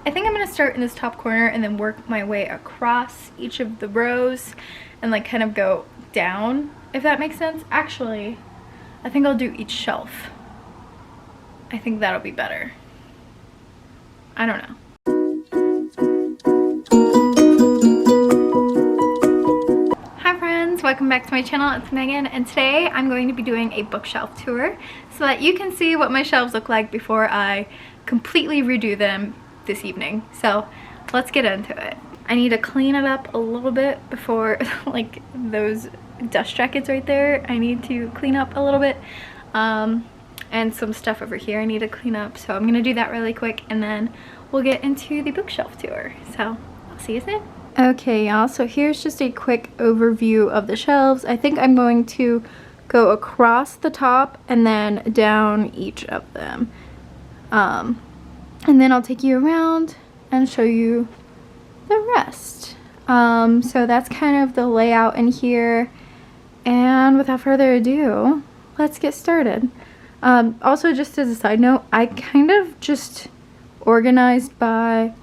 I think I'm gonna start in this top corner and then work my way across each of the rows and like kind of go down, if that makes sense. Actually, I think I'll do each shelf. I think that'll be better. I don't know. Hi friends, welcome back to my channel. It's Megan, and today I'm going to be doing a bookshelf tour so that you can see what my shelves look like before I completely redo them this evening. So let's get into it. I need to clean it up a little bit before like those dust jackets right there. I need to clean up a little bit. And some stuff over here I need to clean up. So I'm gonna do that really quick and then we'll get into the bookshelf tour. So I'll see you soon. Okay y'all, so here's just a quick overview of the shelves. I think I'm going to go across the top and then down each of them. And then I'll take you around and show you the rest. So that's kind of the layout in here. And without further ado, let's get started. Also, just as a side note, I kind of just organized by,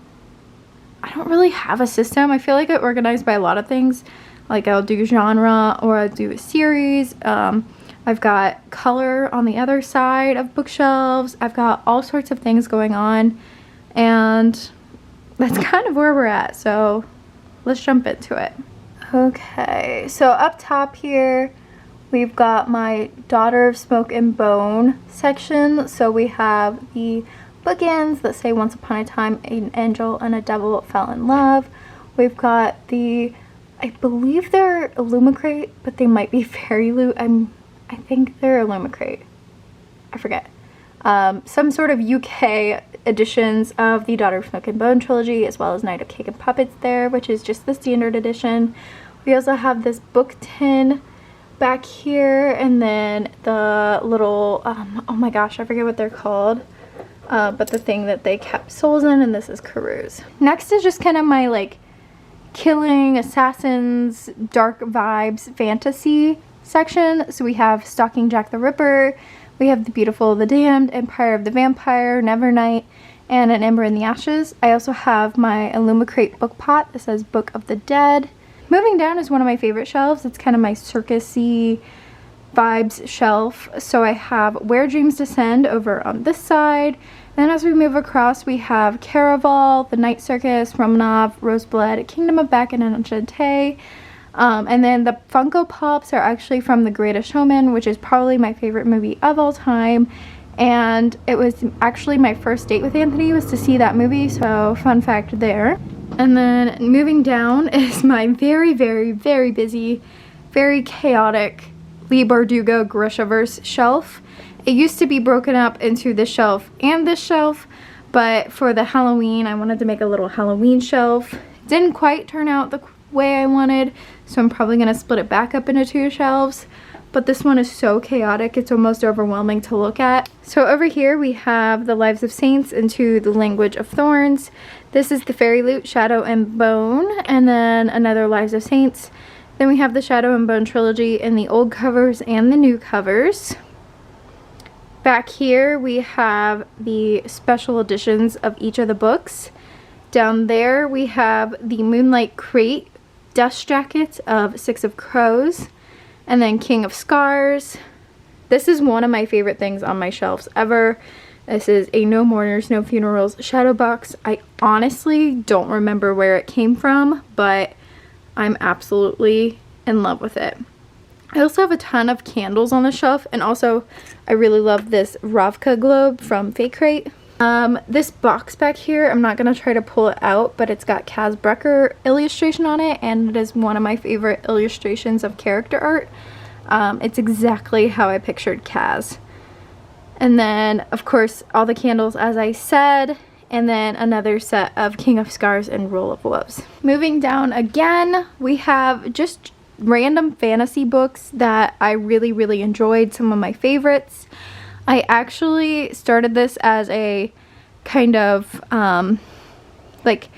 I don't really have a system. I feel like I organize by a lot of things. Like I'll do genre or I'll do a series. I've got color on the other side of bookshelves. I've got all sorts of things going on, and that's kind of where we're at. So let's jump into it. Okay, so up top here, we've got my Daughter of Smoke and Bone section. So we have the bookends that say once upon a time an angel and a devil fell in love. We've got the, I believe they're Illumicrate, but they might be Fairy Loot. I think they're Illumicrate. I forget. Some sort of UK editions of the Daughter of Smoke and Bone trilogy, as well as Night of Cake and Puppets there, which is just the standard edition. We also have this book tin back here, and then the little, oh my gosh, I forget what they're called, but the thing that they kept souls in, and this is Carews. Next is just kind of my like killing, assassins, dark vibes, fantasy section. So we have Stalking Jack the Ripper, we have The Beautiful, the Damned, Empire of the Vampire, Nevernight, and An Ember in the Ashes. I also have my Illumicrate book pot that says Book of the Dead. Moving down is one of my favorite shelves. It's kind of my circus-y vibes shelf. So I have Where Dreams Descend over on this side. Then as we move across, we have Caraval, The Night Circus, Romanov, Roseblood, Kingdom of Back and Enchante. And then the Funko Pops are actually from The Greatest Showman, which is probably my favorite movie of all time. And it was actually my first date with Anthony was to see that movie, so fun fact there. And then moving down is my very, very, very busy, very chaotic Leigh Bardugo Grishaverse shelf. It used to be broken up into this shelf and this shelf, but for the Halloween, I wanted to make a little Halloween shelf. Didn't quite turn out the way I wanted, so I'm probably going to split it back up into two shelves. But this one is so chaotic, it's almost overwhelming to look at. So over here we have the Lives of Saints into the Language of Thorns. This is the Fairy Loot, Shadow and Bone, and then another Lives of Saints. Then we have the Shadow and Bone trilogy in the old covers and the new covers. Back here we have the special editions of each of the books. Down there we have the Moonlight Crate dust jackets of Six of Crows. And then King of Scars. This is one of my favorite things on my shelves ever. This is a No Mourners, No Funerals shadow box. I honestly don't remember where it came from, but I'm absolutely in love with it. I also have a ton of candles on the shelf, and also I really love this Ravka globe from Fake Crate. This box back here, I'm not going to try to pull it out, but it's got Kaz Brecker illustration on it, and it is one of my favorite illustrations of character art. It's exactly how I pictured Kaz. And then, of course, all the candles, as I said, and then another set of King of Scars and Roll of Wolves. Moving down again, we have just random fantasy books that I really, really enjoyed, some of my favorites. I actually started this as a kind of like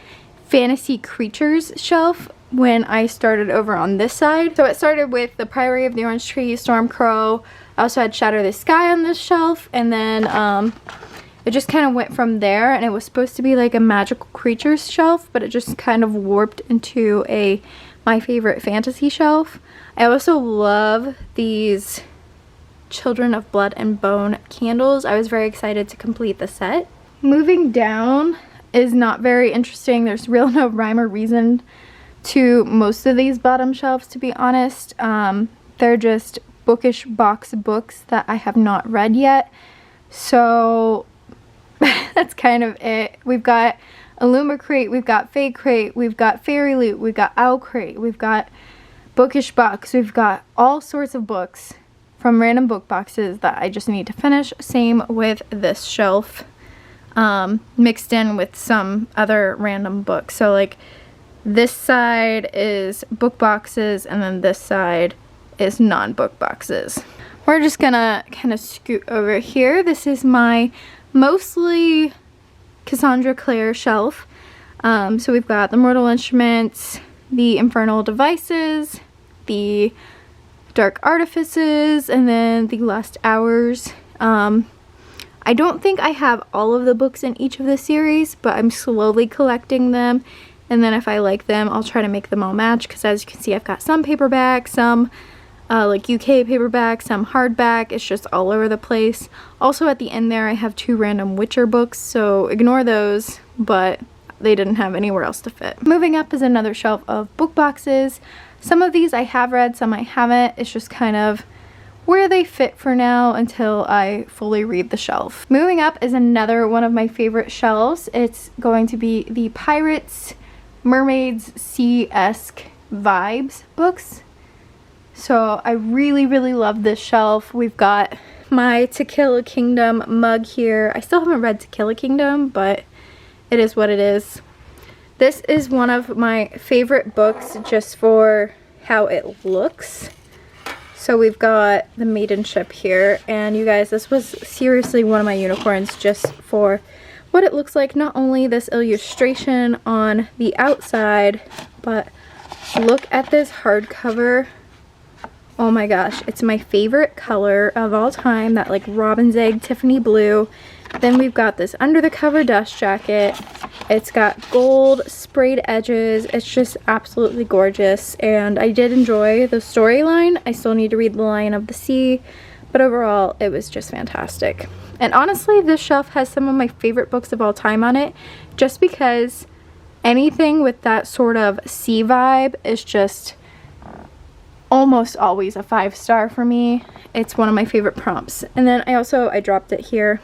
fantasy creatures shelf when I started over on this side. So it started with the Priory of the Orange Tree, Stormcrow. I also had Shatter the Sky on this shelf, and then it just kind of went from there, and it was supposed to be like a magical creatures shelf, but it just kind of warped into a my favorite fantasy shelf. I also love these Children of Blood and Bone candles. I was very excited to complete the set. Moving down is not very interesting. There's real no rhyme or reason to most of these bottom shelves, to be honest. They're just bookish box books that I have not read yet. So that's kind of it. We've got Illuma Crate, we've got Fae Crate, we've got Fairy Loot, we've got Owl Crate, we've got Bookish Box, we've got all sorts of books from random book boxes that I just need to finish. Same with this shelf, mixed in with some other random books. So like this side is book boxes, and then this side is non-book boxes. We're just gonna kind of scoot over here. This is my mostly Cassandra Clare shelf. So we've got the Mortal Instruments, the Infernal Devices, the Dark Artifices, and then the Last Hours. I don't think I have all of the books in each of the series, but I'm slowly collecting them, and then if I like them, I'll try to make them all match, because as you can see, I've got some paperback, some like UK paperback, some hardback. It's just all over the place. Also at the end there, I have 2 random Witcher books, so ignore those, but they didn't have anywhere else to fit. Moving up is another shelf of book boxes. Some of these I have read, some I haven't. It's just kind of where they fit for now until I fully read the shelf. Moving up is another one of my favorite shelves. It's going to be the Pirates, Mermaids, Sea-esque vibes books. So I really, really love this shelf. We've got my To Kill a Kingdom mug here. I still haven't read To Kill a Kingdom, but it is what it is. This is one of my favorite books just for how it looks. So we've got the maiden ship here, and you guys, this was seriously one of my unicorns just for what it looks like. Not only this illustration on the outside, but look at this hardcover. Oh my gosh, it's my favorite color of all time, that like robin's egg Tiffany blue. Then we've got this under the cover dust jacket. It's got gold sprayed edges. It's just absolutely gorgeous, and I did enjoy the storyline. I still need to read The Lion of the Sea, but overall it was just fantastic. And honestly, this shelf has some of my favorite books of all time on it, just because anything with that sort of sea vibe is just almost always a 5-star for me. It's one of my favorite prompts. And then I dropped it here.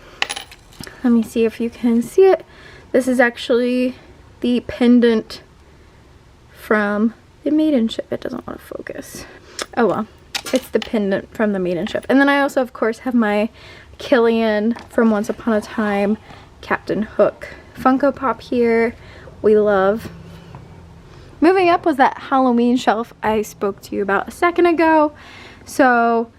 Let me see if you can see it. This is actually the pendant from the maiden ship. It doesn't want to focus. Oh well, it's the pendant from the maiden ship. And then I also of course have my Killian from Once Upon a Time Captain Hook Funko Pop here. We love. Moving up was that Halloween shelf I spoke to you about a second ago. So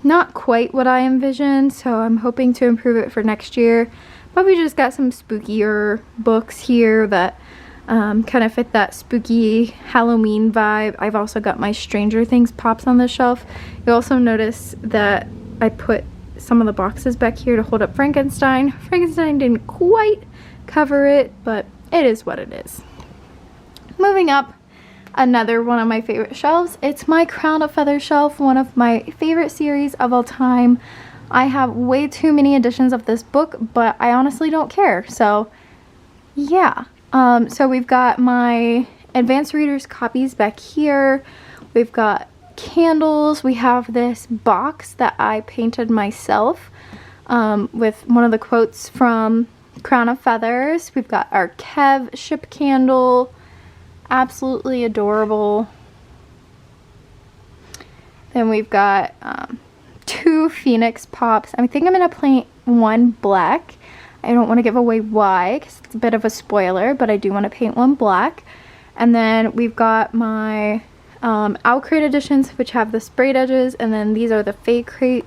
not quite what I envisioned, so I'm hoping to improve it for next year. But we just got some spookier books here that kind of fit that spooky Halloween vibe. I've also got my Stranger Things pops on the shelf. You'll also notice that I put some of the boxes back here to hold up Frankenstein. Frankenstein didn't quite cover it, but it is what it is. Moving up, another one of my favorite shelves. It's my Crown of Feathers shelf, one of my favorite series of all time. I have way too many editions of this book, but I honestly don't care. So yeah. So we've got my advanced readers copies back here. We've got candles. We have this box that I painted myself with one of the quotes from Crown of Feathers. We've got our Kev ship candle. Absolutely adorable. Then we've got 2 Phoenix pops. I think I'm going to paint one black. I don't want to give away why, because it's a bit of a spoiler, but I do want to paint one black. And then we've got my Owl Crate editions, which have the sprayed edges, and then these are the Fae Crate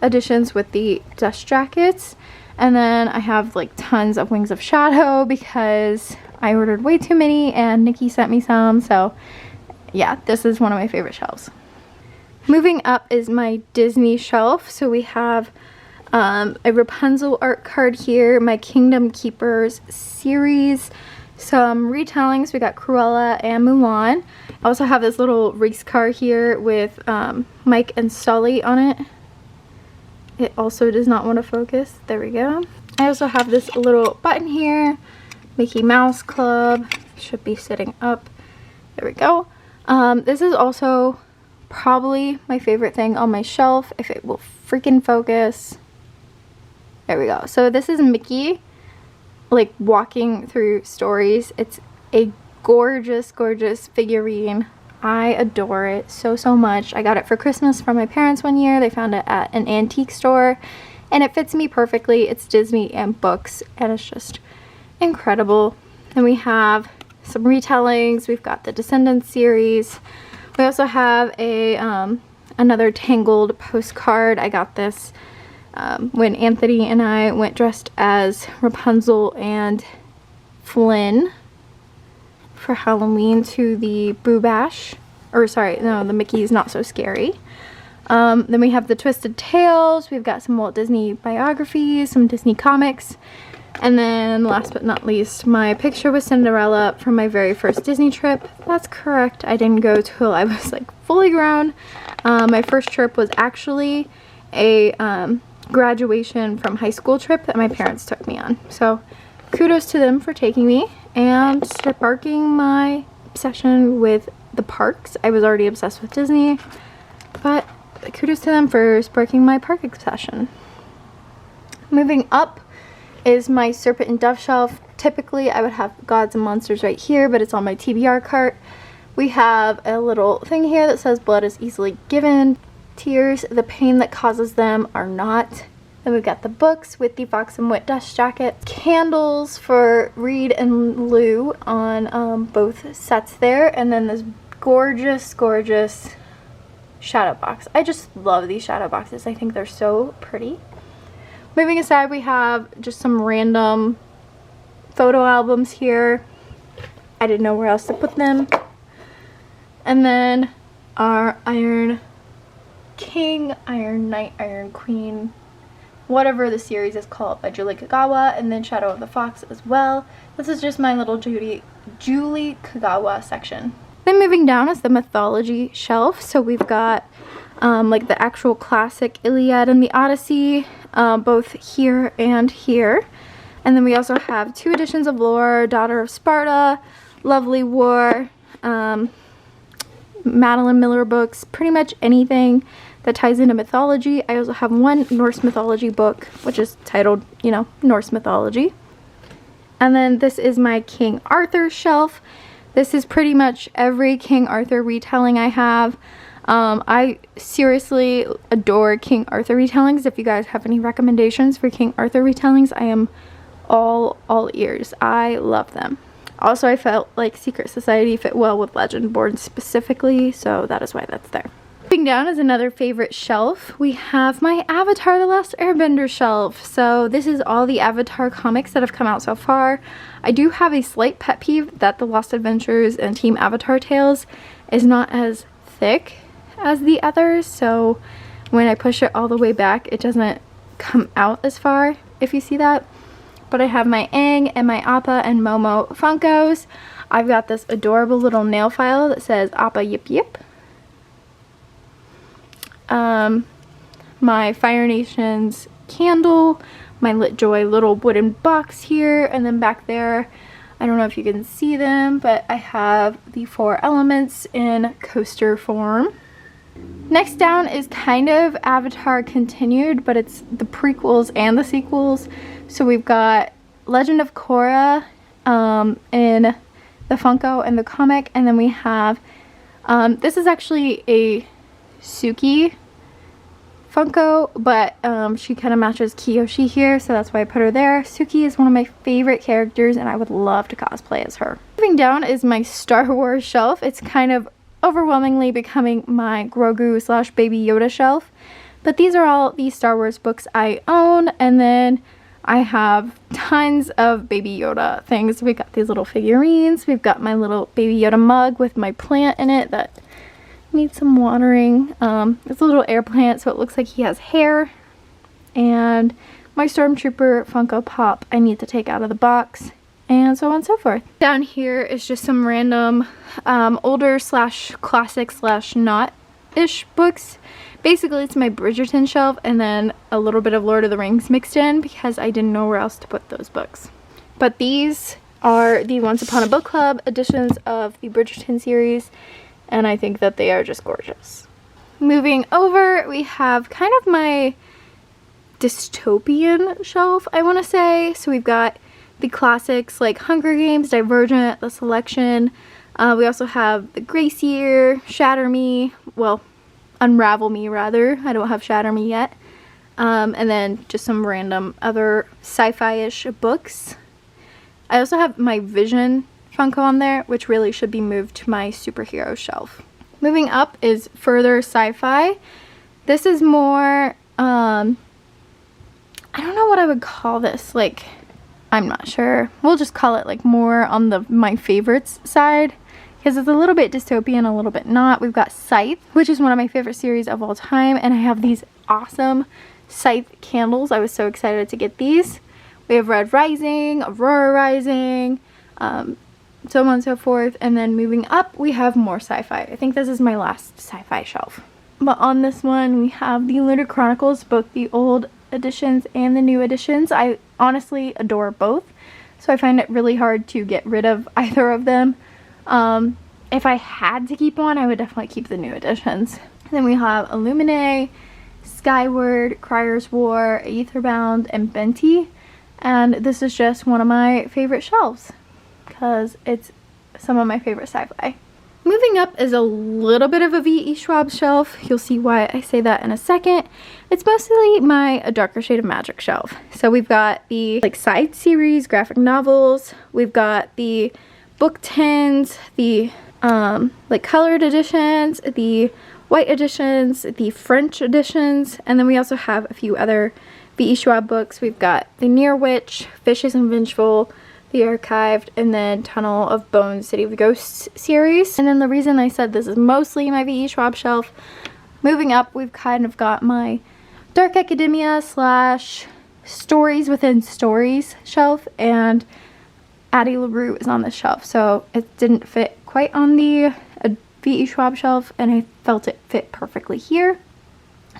editions with the dust jackets. And then I have like tons of Wings of Shadow because I ordered way too many and Nikki sent me some. So yeah, this is one of my favorite shelves. Moving up is my Disney shelf. So we have A Rapunzel art card here, my Kingdom Keepers series, some retellings. We got Cruella and Mulan. I also have this little race car here with Mike and Sully on it. It also does not want to focus. There we go. I also have this little button here, Mickey Mouse Club. Should be sitting up. There we go. This is also probably my favorite thing on my shelf, if it will freaking focus. There we go. So this is Mickey, like, walking through stories. It's a gorgeous, gorgeous figurine. I adore it so, so much. I got it for Christmas from my parents one year. They found it at an antique store, and it fits me perfectly. It's Disney and books, and it's just incredible. And we have some retellings. We've got the Descendants series. We also have a another Tangled postcard. I got this when Anthony and I went dressed as Rapunzel and Flynn for Halloween to the Boo Bash. Or sorry, no, the Mickey's Not So Scary. Then we have the Twisted Tales. We've got some Walt Disney biographies, some Disney comics. And then last but not least, my picture with Cinderella from my very first Disney trip. That's correct, I didn't go till I was like fully grown. My first trip was actually a graduation from high school trip that my parents took me on. So kudos to them for taking me and sparking my obsession with the parks. I was already obsessed with Disney, but kudos to them for sparking my park obsession. Moving up is my Serpent and Dove shelf. Typically I would have Gods and Monsters right here, but it's on my TBR cart. We have a little thing here that says blood is easily given. Tears, the pain that causes them are not. Then we've got the books with the Fox and Wit dust jacket. Candles for Reed and Lou on both sets there. And then this gorgeous, gorgeous shadow box. I just love these shadow boxes. I think they're so pretty. Moving aside, we have just some random photo albums here. I didn't know where else to put them. And then our Iron King, Iron Knight, Iron Queen, whatever the series is called, by Julie Kagawa, and then Shadow of the Fox as well. This is just my little Julie Kagawa section. Then moving down is the mythology shelf. So we've got like the actual classic Iliad and the Odyssey, both here and here. And then we also have 2 editions of lore, Daughter of Sparta, Lovely War, Madeline Miller books, pretty much anything that ties into mythology. I also have 1 Norse mythology book, which is titled, you know, Norse mythology. And then this is my King Arthur shelf. This is pretty much every King Arthur retelling I have. I seriously adore King Arthur retellings. If you guys have any recommendations for King Arthur retellings, I am all ears. I love them. Also, I felt like Secret Society fit well with Legendborn specifically, so that is why that's there. Moving down is another favorite shelf. We have my Avatar: The Last Airbender shelf. So this is all the Avatar comics that have come out so far. I do have a slight pet peeve that The Lost Adventures and Team Avatar Tales is not as thick as the others, so when I push it all the way back, it doesn't come out as far, if you see that. But I have my Aang and my Appa and Momo Funkos. I've got this adorable little nail file that says Appa Yip Yip. My Fire Nations candle, my Lit Joy little wooden box here, and then back there, I don't know if you can see them, but I have the 4 elements in coaster form. Next down is kind of Avatar continued, but it's the prequels and the sequels. So we've got Legend of Korra in the Funko and the comic, and then we have, this is actually a Suki Funko, but she kind of matches Kiyoshi here, so that's why I put her there. Suki is one of my favorite characters, and I would love to cosplay as her. Moving down is my Star Wars shelf. It's kind of overwhelmingly becoming my Grogu / Baby Yoda shelf, but these are all the Star Wars books I own, and then I have tons of Baby Yoda things. We've got these little figurines. We've got my little Baby Yoda mug with my plant in it that needs some watering. It's a little air plant, so it looks like he has hair. and my Stormtrooper Funko Pop I need to take out of the box, and so on and so forth. Down here is just some random older slash classic slash not-ish books. Basically, it's my Bridgerton shelf and then a little bit of Lord of the Rings mixed in because I didn't know where else to put those books. But these are the Once Upon a Book Club editions of the Bridgerton series, and I think that they are just gorgeous. Moving over, we have kind of my dystopian shelf, I want to say. So we've got the classics like Hunger Games, Divergent, The Selection. We also have The Gracier, Shatter Me, well, Unravel Me rather. I don't have Shatter Me yet. And then just some random other sci-fi-ish books. I also have my Vision Funko on there, which really should be moved to my superhero shelf. Moving up is further sci-fi. This is more, I don't know what I would call this, like, I'm not sure. We'll just call it like more on the my favorites side, because it's a little bit dystopian, a little bit not. We've got Scythe, which is one of my favorite series of all time, and I have these awesome Scythe candles. I was so excited to get these. We have Red Rising, Aurora Rising, so on and so forth. And then moving up, we have more sci-fi. I think this is my last sci-fi shelf. But on this one, we have the Lunar Chronicles, both the old editions and the new editions. I honestly adore both, so I find it really hard to get rid of either of them. If I had to keep one, I would definitely keep the new editions. Then we have Illuminae, Skyward, Crier's War, Aetherbound, and Benti. And this is just one of my favorite shelves because it's some of my favorite sci-fi. Moving up is a little bit of a V.E. Schwab shelf. You'll see why I say that in a second. It's mostly my A Darker Shade of Magic shelf. So we've got the like side series graphic novels. We've got the book tins, the like colored editions, the white editions, the French editions, and then we also have a few other V.E. Schwab books. We've got The Near Witch, Vicious and Vengeful, The Archived, and then Tunnel of Bones, City of Ghosts series. And then the reason I said this is mostly my V.E. Schwab shelf. Moving up, we've kind of got my Dark Academia slash Stories Within Stories shelf, and Addie LaRue is on this shelf, so it didn't fit quite on the V.E. Schwab shelf, and I felt it fit perfectly here.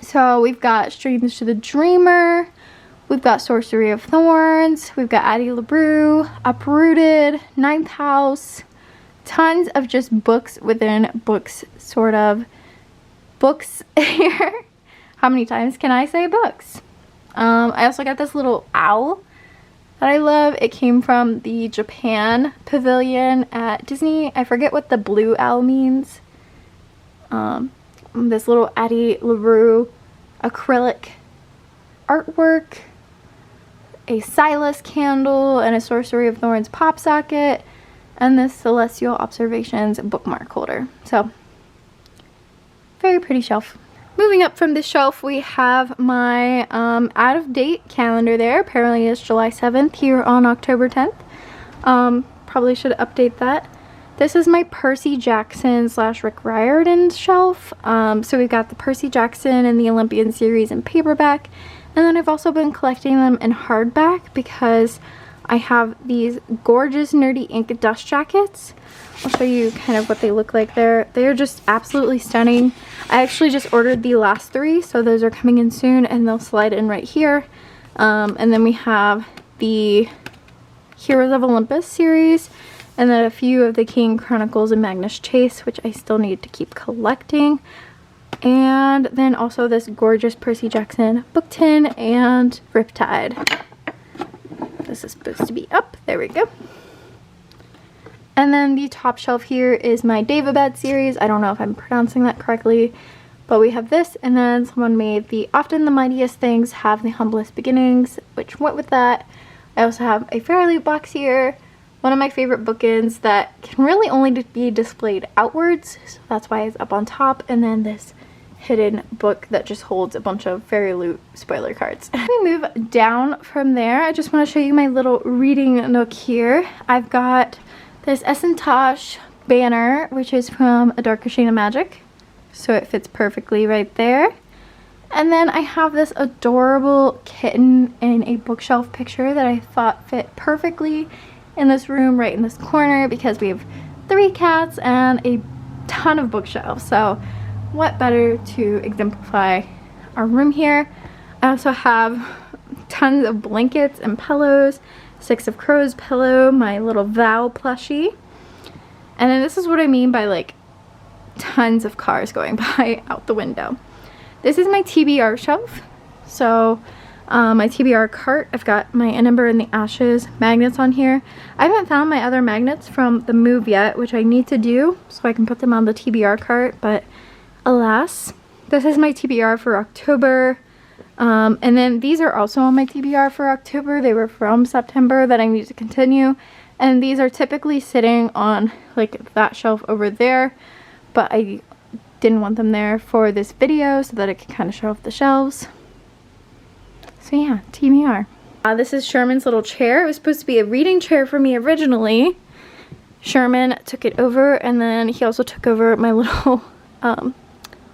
So we've got Streams to the Dreamer, we've got Sorcery of Thorns, we've got Addie LaRue, Uprooted, Ninth House, tons of just books within books, sort of books here. How many times can I say books? I also got this little owl that I love. It came from the Japan pavilion at Disney. I forget what the blue owl means. This little Addie LaRue acrylic artwork, a Silas candle, and a Sorcery of Thorns pop socket, and this Celestial Observations bookmark holder. So, very pretty shelf. Moving up from this shelf, we have my out-of-date calendar there. Apparently it's July 7th here on October 10th. Probably should update that. This is my Percy Jackson slash Rick Riordan shelf. So we've got the Percy Jackson and the Olympian series in paperback. And then I've also been collecting them in hardback because I have these gorgeous nerdy ink dust jackets. I'll show you kind of what they look like there. They are just absolutely stunning. I actually just ordered the last 3, so those are coming in soon, and they'll slide in right here. And then we have the Heroes of Olympus series, and then a few of the King Chronicles and Magnus Chase, which I still need to keep collecting. And then also this gorgeous Percy Jackson book tin and Riptide. This is supposed to be up. There we go. And then the top shelf here is my Daevabad series. I don't know if I'm pronouncing that correctly, but we have this, and then someone made the Often the Mightiest Things Have the Humblest Beginnings, which went with that. I also have a Fairly box here, one of my favorite bookends that can really only be displayed outwards, so that's why it's up on top, and then this hidden book that just holds a bunch of Fairy Loot spoiler cards. We move down from there. I just want to show you my little reading nook here. I've got this Essentosh banner, which is from A Darker Shade of Magic, so it fits perfectly right there. And then I have this adorable kitten in a bookshelf picture that I thought fit perfectly in this room right in this corner because we have 3 cats and a ton of bookshelves. So what better to exemplify our room here. I also have tons of blankets and pillows, 6 of Crows pillow, my little Vow plushie. And then this is what I mean by like tons of cars going by out the window. This is my TBR shelf. So my TBR cart, I've got my In Ember and the Ashes magnets on here. I haven't found my other magnets from the move yet, which I need to do so I can put them on the TBR cart, but alas. This is my TBR for October. And then these are also on my TBR for October. They were from September that I need to continue. And these are typically sitting on like that shelf over there, but I didn't want them there for this video so that I could kind of show off the shelves. So yeah, TBR. This is Sherman's little chair. It was supposed to be a reading chair for me originally. Sherman took it over, and then he also took over my little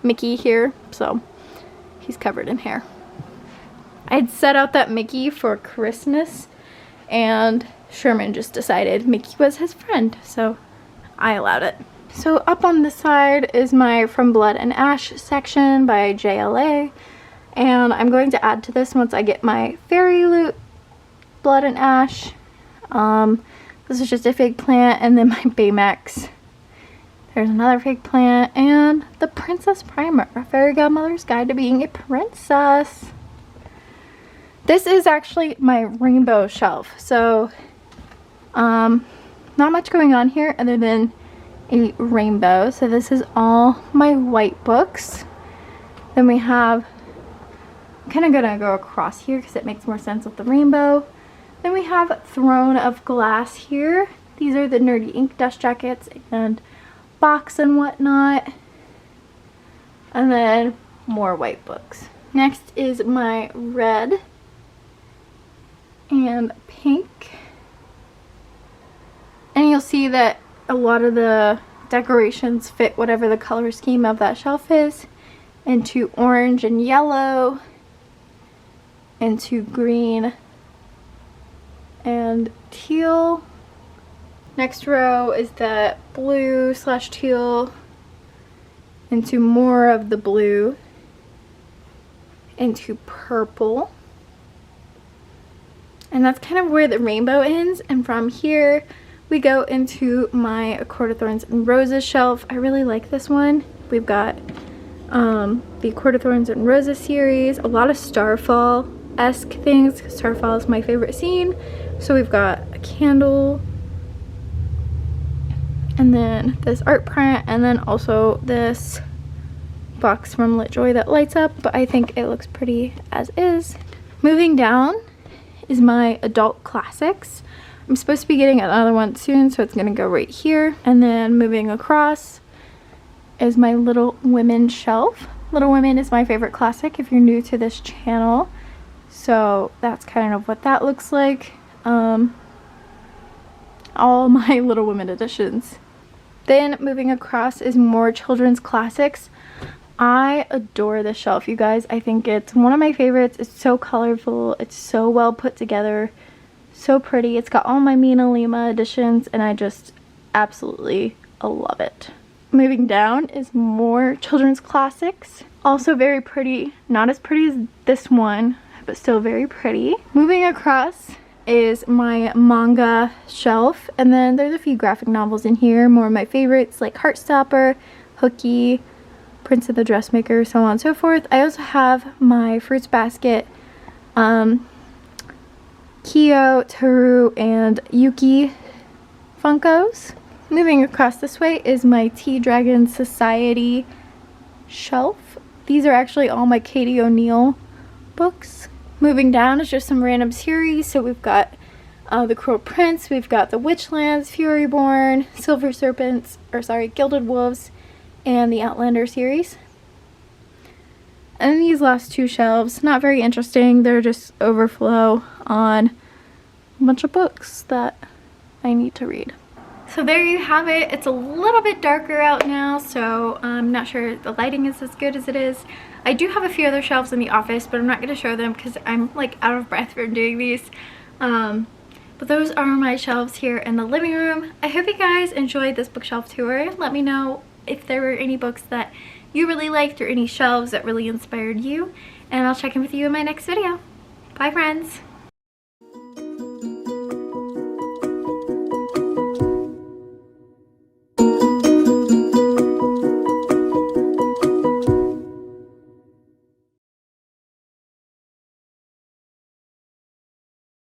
Mickey here, so he's covered in hair. I'd set out that Mickey for Christmas, and Sherman just decided Mickey was his friend, so I allowed it. So up on this side is my From Blood and Ash section by JLA, and I'm going to add to this once I get my Fairy Loot Blood and Ash. This is just a fake plant, and then my Baymax. There's another fake plant, and the Princess Primer, a Fairy Godmother's Guide to Being a Princess. This is actually my rainbow shelf, so not much going on here other than a rainbow. So this is all my white books. Then we have, I'm kind of gonna go across here because it makes more sense with the rainbow. Then we have Throne of Glass here. These are the Nerdy Ink dust jackets and box and whatnot. And then more white books. Next is my red and pink. And you'll see that a lot of the decorations fit whatever the color scheme of that shelf is, into orange and yellow, into green and teal. Next row is that blue / teal, into more of the blue, into purple. And that's kind of where the rainbow ends, and from here we go into my A Court of Thorns and Roses shelf. I really like this one. We've got the Court of Thorns and Roses series, a lot of Starfall-esque things. Starfall is my favorite scene. So we've got a candle, and then this art print, and then also this box from LitJoy that lights up, but I think it looks pretty as is. Moving down is my adult classics. I'm supposed to be getting another one soon, so it's gonna go right here. And then moving across is my Little Women shelf. Little Women is my favorite classic if you're new to this channel. So that's kind of what that looks like. All my Little Women editions. Then moving across is more children's classics. I adore this shelf, you guys. I think it's one of my favorites. It's so colorful. It's so well put together. So pretty. It's got all my Mina Lima editions, and I just absolutely love it. Moving down is more children's classics. Also very pretty. Not as pretty as this one, but still very pretty. Moving across is my manga shelf, and then there's a few graphic novels in here. More of my favorites like Heartstopper, Hooky, Prince of the Dressmaker, so on and so forth. I also have my Fruits Basket, Kyo, Toru, and Yuki Funkos. Moving across this way is my Tea Dragon Society shelf. These are actually all my Katie O'Neill books. Moving down is just some random series. So we've got The Cruel Prince, we've got The Witchlands, Furyborn, Silver Serpents, or sorry, Gilded Wolves, and the Outlander series. And these last two shelves, not very interesting. They're just overflow on a bunch of books that I need to read. So there you have it. It's a little bit darker out now, so I'm not sure the lighting is as good as it is. I do have a few other shelves in the office, but I'm not going to show them because I'm like out of breath from doing these. But those are my shelves here in the living room. I hope you guys enjoyed this bookshelf tour. Let me know if there were any books that you really liked or any shelves that really inspired you. And I'll check in with you in my next video. Bye, friends.